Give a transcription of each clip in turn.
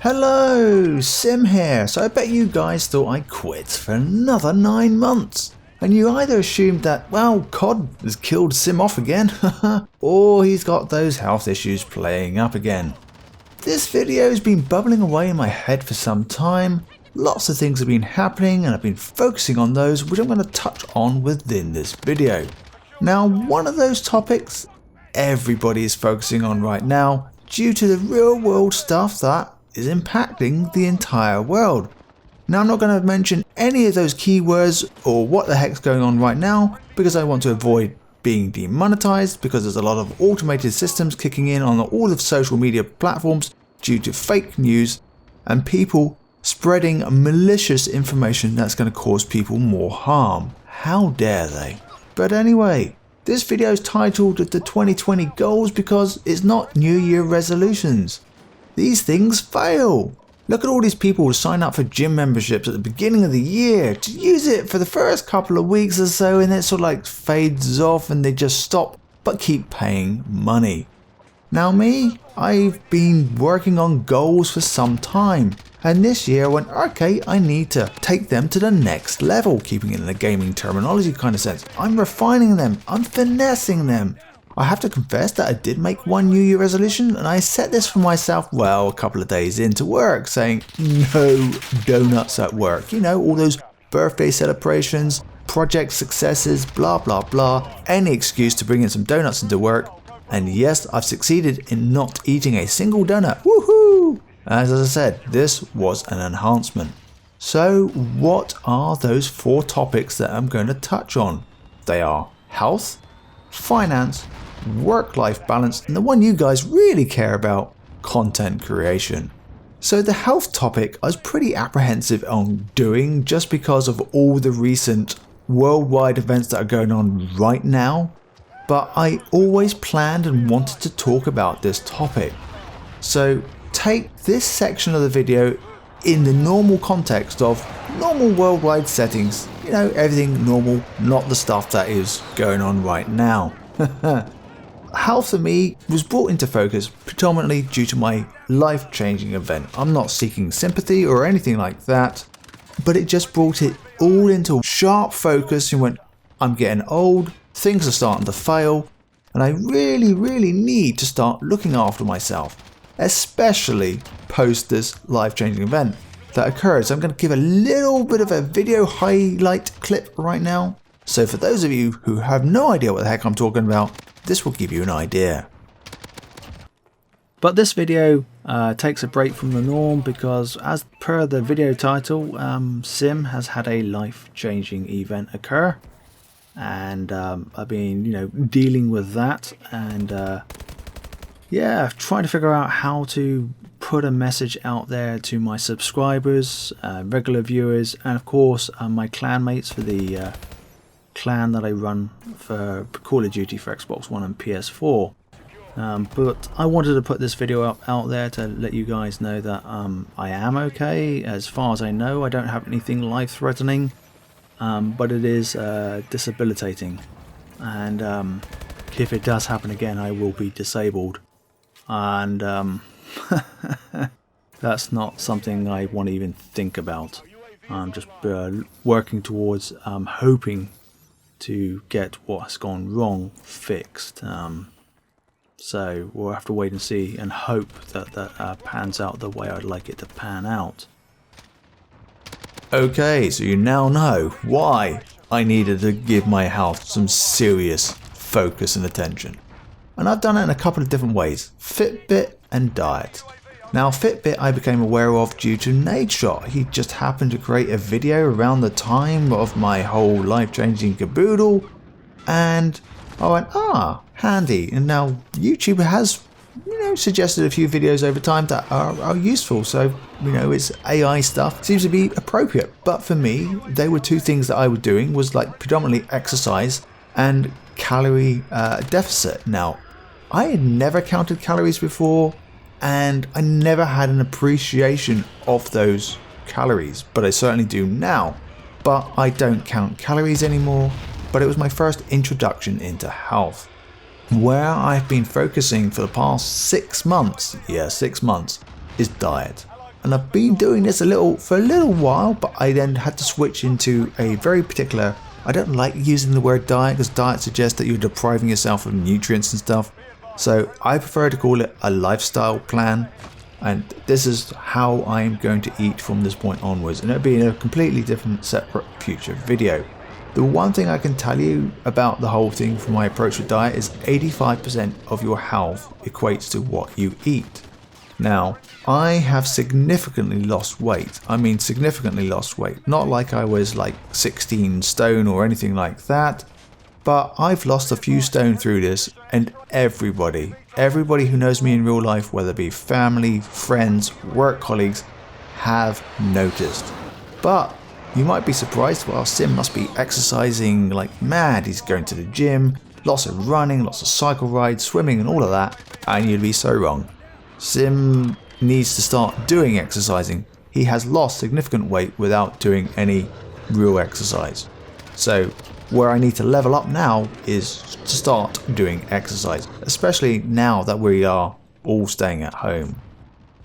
Hello, Sim here. So I bet you guys thought I quit for another 9 months. And you either assumed that, well, COD has killed Sim off again, or he's got those health issues playing up again. This video has been bubbling away in my head for some time. Lots of things have been happening and I've been focusing on those, which I'm going to touch on within this video. Now, one of those topics everybody is focusing on right now due to the real world stuff that is impacting the entire world. Now, I'm not going to mention any of those keywords or what the heck's going on right now because I want to avoid being demonetized, because there's a lot of automated systems kicking in on all of social media platforms due to fake news and people spreading malicious information that's going to cause people more harm. How dare they? But anyway, this video is titled the 2020 goals because it's not New Year resolutions. These things fail. Look at all these people who sign up for gym memberships at the beginning of the year to use it for the first couple of weeks or so, and it sort of like fades off and they just stop but keep paying money. Now me, I've been working on goals for some time, and this year I went, okay, I need to take them to the next level, keeping it in a gaming terminology kind of sense. I'm refining them, I'm finessing them. I have to confess that I did make one New Year resolution, and I set this for myself, well, a couple of days into work, saying no donuts at work. You know, all those birthday celebrations, project successes, blah blah blah, any excuse to bring in some donuts into work. And yes, I've succeeded in not eating a single donut. Woohoo! As I said, this was an enhancement. So what are those 4 topics that I'm going to touch on? They are health, finance, work-life balance, and the one you guys really care about, content creation. So the health topic I was pretty apprehensive on doing just because of all the recent worldwide events that are going on right now, but I always planned and wanted to talk about this topic. So take this section of the video in the normal context of normal worldwide settings, you know, everything normal, not the stuff that is going on right now. Health for me was brought into focus predominantly due to my life-changing event. I'm not seeking sympathy or anything like that, but it just brought it all into sharp focus and went, I'm getting old, things are starting to fail, and I really need to start looking after myself, especially post this life-changing event that occurred. So I'm going to give a little bit of a video highlight clip right now. So for those of you who have no idea what the heck I'm talking about, this will give you an idea. But this video takes a break from the norm because, as per the video title, Sim has had a life-changing event occur, and I've been, dealing with that, and trying to figure out how to put a message out there to my subscribers, regular viewers, and of course my clanmates for the clan that I run for Call of Duty for Xbox One and PS4. But I wanted to put this video out there to let you guys know that I am okay. As far as I know, I don't have anything life-threatening, but it is debilitating, and if it does happen again, I will be disabled, and that's not something I want to even think about. I'm just working towards hoping to get what has gone wrong fixed. So we'll have to wait and see and hope that that pans out the way I'd like it to pan out. Okay, so you now know why I needed to give my health some serious focus and attention. And I've done it in a couple of different ways: Fitbit and Diet. Now, Fitbit I became aware of due to Nadeshot. He just happened to create a video around the time of my whole life-changing caboodle, and I went, handy. And now YouTube has, suggested a few videos over time that are useful. So, it's AI stuff seems to be appropriate. But for me, they were 2 things that I was doing, was like predominantly exercise and calorie deficit. Now, I had never counted calories before, and I never had an appreciation of those calories, but I certainly do now. But I don't count calories anymore, but it was my first introduction into health. Where I've been focusing for the past 6 months, 6 months, is diet. And I've been doing this for a little while, but I then had to switch into a very particular, I don't like using the word diet because diet suggests that you're depriving yourself of nutrients and stuff. So I prefer to call it a lifestyle plan. And this is how I'm going to eat from this point onwards. And it'll be in a completely different, separate future video. The one thing I can tell you about the whole thing from my approach to diet is 85% of your health equates to what you eat. Now, I have significantly lost weight. I mean significantly lost weight. Not like I was like 16 stone or anything like that. But I've lost a few stone through this, and everybody who knows me in real life, whether it be family, friends, work colleagues, have noticed. But you might be surprised, well, Sim must be exercising like mad. He's going to the gym, lots of running, lots of cycle rides, swimming and all of that, and you'd be so wrong. Sim needs to start doing exercising. He has lost significant weight without doing any real exercise. So where I need to level up now is to start doing exercise, especially now that we are all staying at home.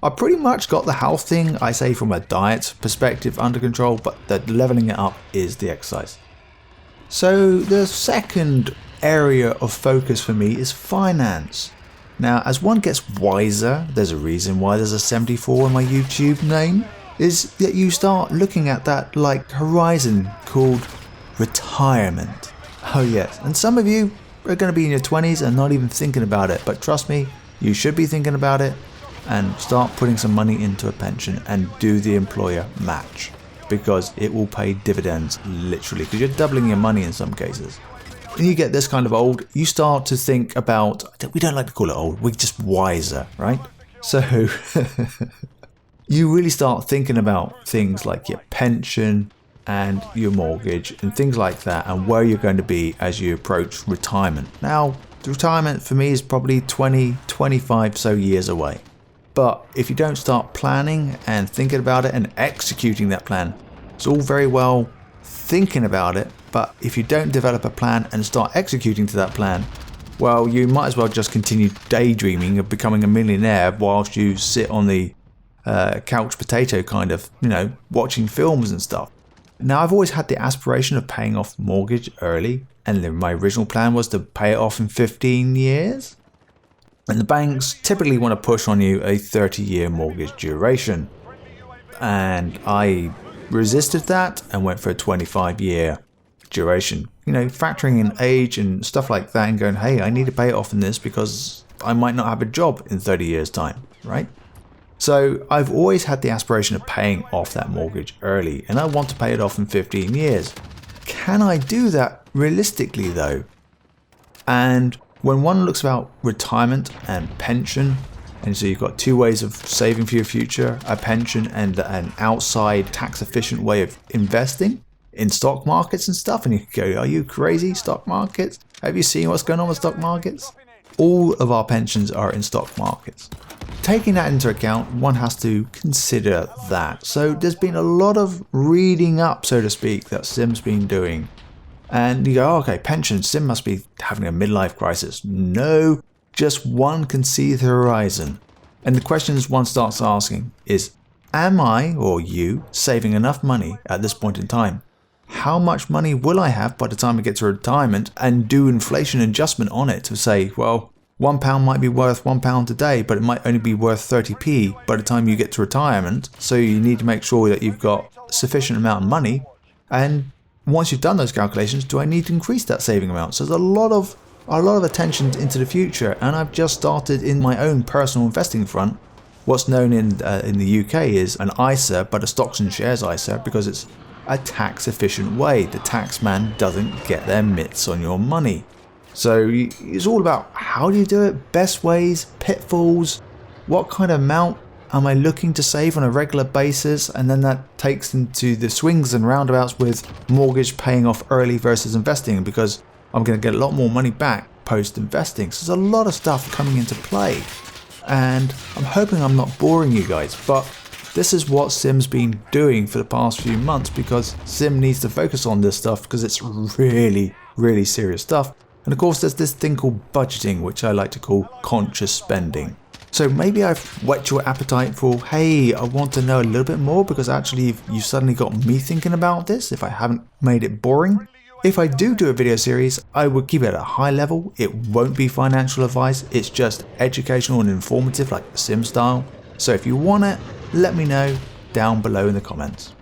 I pretty much got the health thing, I say from a diet perspective, under control, but the leveling it up is the exercise. So the second area of focus for me is finance. Now, as one gets wiser, there's a reason why there's a 74 in my YouTube name, is that you start looking at that like horizon called retirement. Oh yes, and some of you are going to be in your 20s and not even thinking about it, but trust me, you should be thinking about it and start putting some money into a pension and do the employer match, because it will pay dividends literally, because you're doubling your money in some cases. When you get this kind of old, you start to think about, we don't like to call it old, we're just wiser, right? So you really start thinking about things like your pension and your mortgage and things like that, and where you're going to be as you approach retirement. Now, retirement for me is probably 25 so years away. But if you don't start planning and thinking about it and executing that plan, it's all very well thinking about it, but if you don't develop a plan and start executing to that plan, well, you might as well just continue daydreaming of becoming a millionaire whilst you sit on the couch potato kind of, watching films and stuff. Now, I've always had the aspiration of paying off mortgage early, and then my original plan was to pay it off in 15 years. And the banks typically want to push on you a 30-year mortgage duration. And I resisted that and went for a 25-year duration. Factoring in age and stuff like that and going, hey, I need to pay it off in this because I might not have a job in 30 years' time, right? So I've always had the aspiration of paying off that mortgage early, and I want to pay it off in 15 years. Can I do that realistically though? And when one looks about retirement and pension, and so you've got two ways of saving for your future, a pension and an outside tax efficient way of investing in stock markets and stuff, and you go, are you crazy? Stock markets? Have you seen what's going on with stock markets? All of our pensions are in stock markets. Taking that into account, one has to consider that. So there's been a lot of reading up, so to speak, that Sim's been doing. And you go, okay, pension, Sim must be having a midlife crisis. No, just one can see the horizon. And the questions one starts asking is, am I, or you, saving enough money at this point in time? How much money will I have by the time I get to retirement, and do inflation adjustment on it to say, well, £1 might be worth £1 today, but it might only be worth 30p by the time you get to retirement. So you need to make sure that you've got a sufficient amount of money. And once you've done those calculations, do I need to increase that saving amount? So there's a lot of attention into the future, and I've just started in my own personal investing front. What's known in the UK is an ISA, but a stocks and shares ISA, because it's a tax efficient way. The tax man doesn't get their mitts on your money. So it's all about how do you do it, best ways, pitfalls, what kind of amount am I looking to save on a regular basis, and then that takes into the swings and roundabouts with mortgage paying off early versus investing, because I'm going to get a lot more money back post investing. So there's a lot of stuff coming into play, and I'm hoping I'm not boring you guys, but this is what Sim's been doing for the past few months, because Sim needs to focus on this stuff because it's really, really serious stuff. And of course there's this thing called budgeting, which I like to call conscious spending. So maybe I've whet your appetite for, hey, I want to know a little bit more, because actually you've suddenly got me thinking about this if I haven't made it boring. If I do a video series, I would keep it at a high level. It won't be financial advice, it's just educational and informative, like the Sim style. So if you want it, let me know down below in the comments.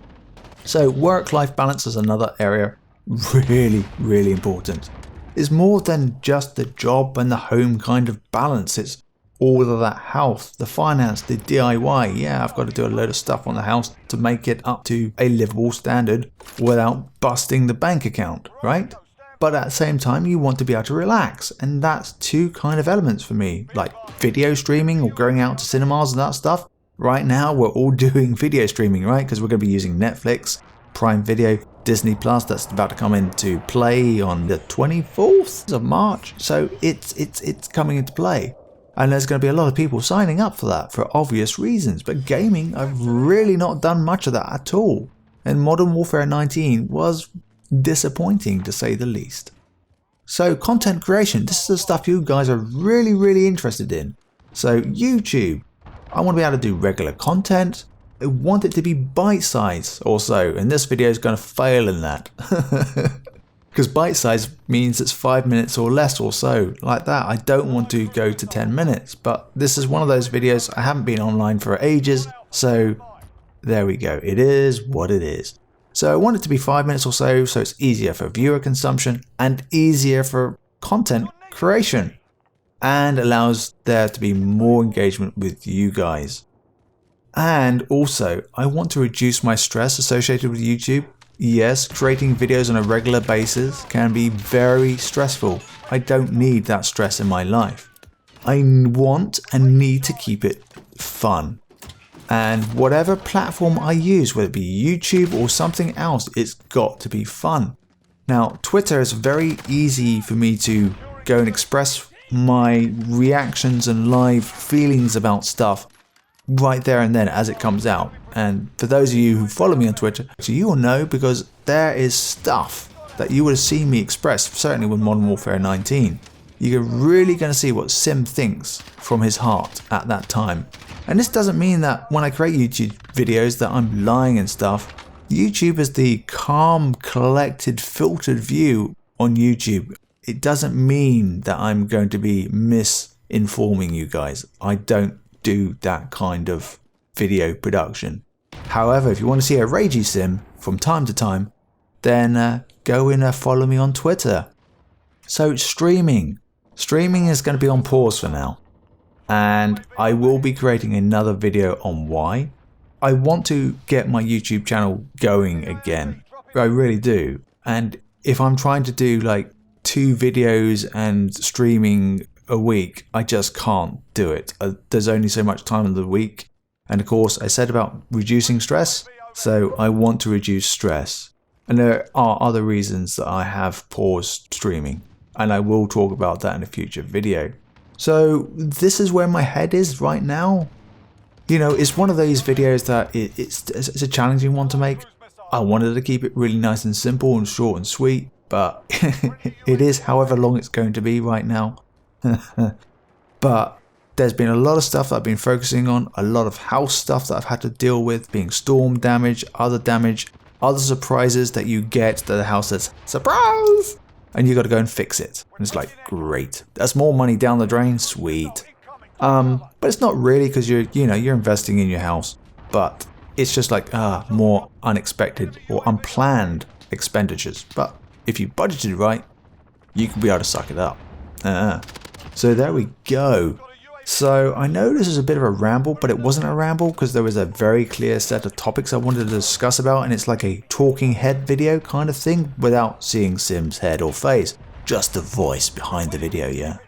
So work-life balance is another area really important. It's more than just the job and the home kind of balance. It's all of that health, the finance, the DIY. Yeah, I've got to do a load of stuff on the house to make it up to a livable standard without busting the bank account, right? But at the same time, you want to be able to relax. And that's two kind of elements for me, like video streaming or going out to cinemas and that stuff. Right now, we're all doing video streaming, right? Because we're going to be using Netflix, Prime Video, Disney Plus. That's about to come into play on the 24th of March. So it's coming into play. And there's going to be a lot of people signing up for that for obvious reasons. But gaming, I've really not done much of that at all. And Modern Warfare 19 was disappointing, to say the least. So content creation, this is the stuff you guys are really interested in. So YouTube, I want to be able to do regular content. I want it to be bite-sized also, and this video is going to fail in that. Because bite-sized means it's 5 minutes or less or so, like that. I don't want to go to 10 minutes, but this is one of those videos. I haven't been online for ages, so there we go. It is what it is. So I want it to be 5 minutes or so it's easier for viewer consumption and easier for content creation, and allows there to be more engagement with you guys. And also, I want to reduce my stress associated with YouTube. Yes, creating videos on a regular basis can be very stressful. I don't need that stress in my life. I want and need to keep it fun. And whatever platform I use, whether it be YouTube or something else, it's got to be fun. Now, Twitter is very easy for me to go and express my reactions and live feelings about stuff right there and then as it comes out. And for those of you who follow me on Twitter, you will know, because there is stuff that you would have seen me express, certainly with Modern Warfare 19. You're really going to see what Sim thinks from his heart at that time. And this doesn't mean that when I create YouTube videos that I'm lying and stuff. YouTube is the calm, collected, filtered view on YouTube. It doesn't mean that I'm going to be misinforming you guys. I don't do that kind of video production. However, if you want to see a ragey Sim from time to time, then go and follow me on Twitter. So streaming. Streaming is going to be on pause for now. And I will be creating another video on why. I want to get my YouTube channel going again. I really do. And if I'm trying to do like 2 videos and streaming a week, I just can't do it. There's only so much time in the week. And of course, I said about reducing stress. So I want to reduce stress. And there are other reasons that I have paused streaming. And I will talk about that in a future video. So this is where my head is right now. You know, it's one of those videos that it's a challenging one to make. I wanted to keep it really nice and simple and short and sweet, but it is however long it's going to be right now. But there's been a lot of stuff that I've been focusing on, a lot of house stuff that I've had to deal with, being storm damage, other surprises that you get that the house says, surprise! And you got to go and fix it. And it's like, great. That's more money down the drain, sweet. But it's not really, because you're investing in your house. But it's just like more unexpected or unplanned expenditures. But if you budgeted right, you can be able to suck it up. So there we go. So I know this is a bit of a ramble, but it wasn't a ramble because there was a very clear set of topics I wanted to discuss about, and it's like a talking head video kind of thing without seeing Sim's head or face, just the voice behind the video, yeah?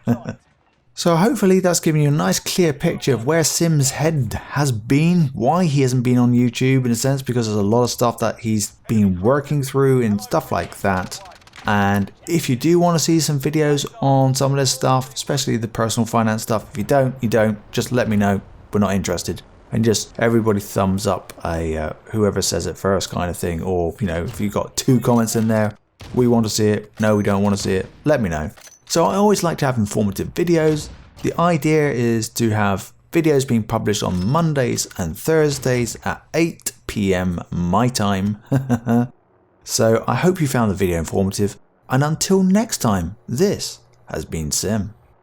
So hopefully that's given you a nice clear picture of where Sim's head has been, why he hasn't been on YouTube in a sense, because there's a lot of stuff that he's been working through and stuff like that. And if you do want to see some videos on some of this stuff, especially the personal finance stuff, if you don't, you don't, just let me know. We're not interested. And just everybody thumbs up a whoever says it first kind of thing. Or, if you've got 2 comments in there, we want to see it, no, we don't want to see it, let me know. So I always like to have informative videos. The idea is to have Videos being published on Mondays and Thursdays at 8 PM my time. So I hope you found the video informative, and until next time, this has been Sim.